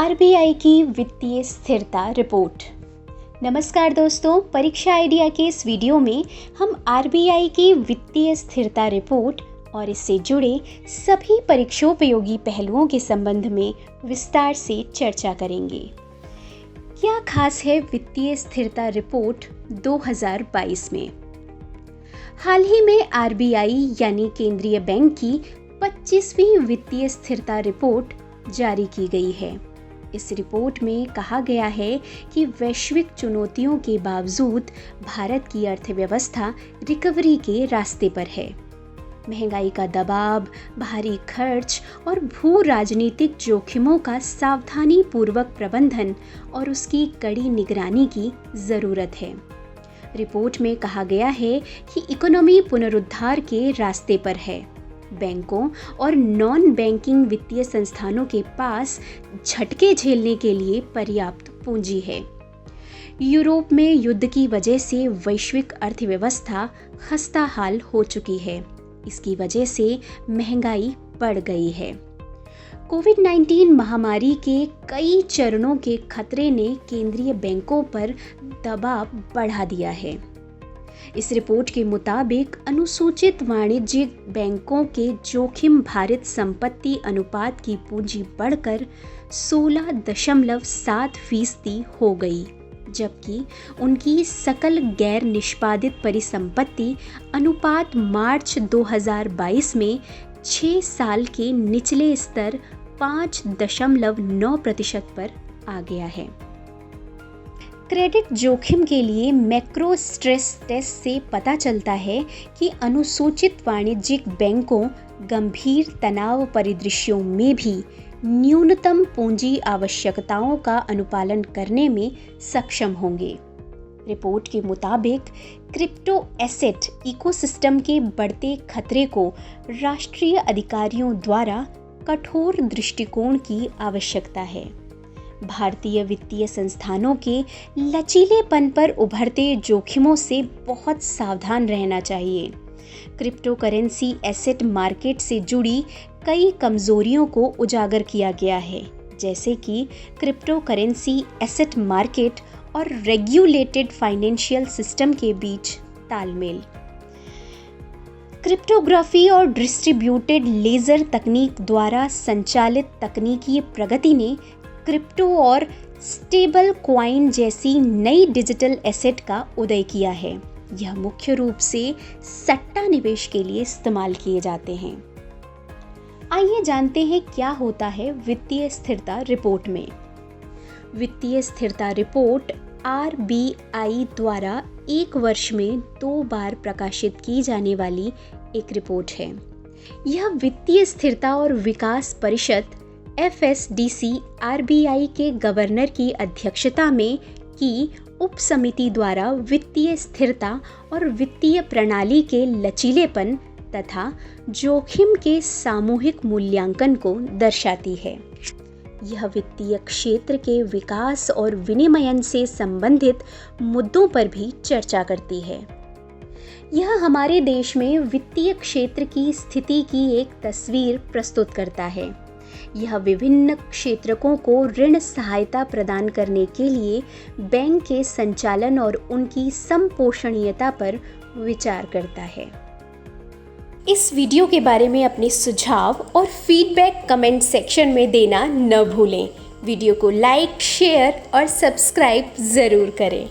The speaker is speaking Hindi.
आरबीआई की वित्तीय स्थिरता रिपोर्ट। नमस्कार दोस्तों, परीक्षा आइडिया के इस वीडियो में हम आरबीआई की वित्तीय स्थिरता रिपोर्ट और इससे जुड़े सभी परीक्षोपयोगी पहलुओं के संबंध में विस्तार से चर्चा करेंगे। क्या खास है वित्तीय स्थिरता रिपोर्ट 2022 में? हाल ही में आरबीआई यानी केंद्रीय बैंक की 25वीं वित्तीय स्थिरता रिपोर्ट जारी की गई है। इस रिपोर्ट में कहा गया है कि वैश्विक चुनौतियों के बावजूद भारत की अर्थव्यवस्था रिकवरी के रास्ते पर है। महंगाई का दबाव, भारी खर्च और भू राजनीतिक जोखिमों का सावधानीपूर्वक प्रबंधन और उसकी कड़ी निगरानी की ज़रूरत है। रिपोर्ट में कहा गया है कि इकोनॉमी पुनरुद्धार के रास्ते पर है। बैंकों और नॉन बैंकिंग वित्तीय संस्थानों के पास झटके झेलने के लिए पर्याप्त पूंजी है। यूरोप में युद्ध की वजह से वैश्विक अर्थव्यवस्था खस्ताहाल हो चुकी है। इसकी वजह से महंगाई बढ़ गई है। कोविड-19 महामारी के कई चरणों के खतरे ने केंद्रीय बैंकों पर दबाव बढ़ा दिया है। इस रिपोर्ट के मुताबिक अनुसूचित वाणिज्यिक बैंकों के जोखिम भारित संपत्ति अनुपात की पूंजी बढ़कर 16.7% हो गई, जबकि उनकी सकल गैर निष्पादित परिसंपत्ति अनुपात मार्च 2022 में 6 साल के निचले स्तर 5.9% पर आ गया है। क्रेडिट जोखिम के लिए मैक्रो स्ट्रेस टेस्ट से पता चलता है कि अनुसूचित वाणिज्यिक बैंकों गंभीर तनाव परिदृश्यों में भी न्यूनतम पूंजी आवश्यकताओं का अनुपालन करने में सक्षम होंगे। रिपोर्ट के मुताबिक क्रिप्टो एसेट इकोसिस्टम के बढ़ते खतरे को राष्ट्रीय अधिकारियों द्वारा कठोर दृष्टिकोण की आवश्यकता है। भारतीय वित्तीय संस्थानों के लचीलेपन पर उभरते जोखिमों से बहुत सावधान रहना चाहिए। क्रिप्टो करेंसी एसेट मार्केट से जुड़ी कई कमजोरियों को उजागर किया गया है, जैसे कि क्रिप्टो करेंसी एसेट मार्केट और रेगुलेटेड फाइनेंशियल सिस्टम के बीच तालमेल। क्रिप्टोग्राफी और डिस्ट्रीब्यूटेड लेजर तकनीक द्वारा संचालित तकनीकी प्रगति ने क्रिप्टो और स्टेबल कॉइन जैसी नई डिजिटल एसेट का उदय किया है। यह मुख्य रूप से सट्टा निवेश के लिए इस्तेमाल किए जाते हैं। आइए जानते हैं क्या होता है वित्तीय स्थिरता रिपोर्ट में। वित्तीय स्थिरता रिपोर्ट आरबीआई द्वारा एक वर्ष में 2 बार प्रकाशित की जाने वाली एक रिपोर्ट है। यह वित्तीय स्थिरता और विकास परिषद FSDC आरबीआई के गवर्नर की अध्यक्षता में की उप समिति द्वारा वित्तीय स्थिरता और वित्तीय प्रणाली के लचीलेपन तथा जोखिम के सामूहिक मूल्यांकन को दर्शाती है। यह वित्तीय क्षेत्र के विकास और विनियमन से संबंधित मुद्दों पर भी चर्चा करती है। यह हमारे देश में वित्तीय क्षेत्र की स्थिति की एक तस्वीर प्रस्तुत करता है। यह विभिन्न क्षेत्रकों को ऋण सहायता प्रदान करने के लिए बैंक के संचालन और उनकी संपोषणीयता पर विचार करता है। इस वीडियो के बारे में अपने सुझाव और फीडबैक कमेंट सेक्शन में देना न भूलें। वीडियो को लाइक, शेयर और सब्सक्राइब ज़रूर करें।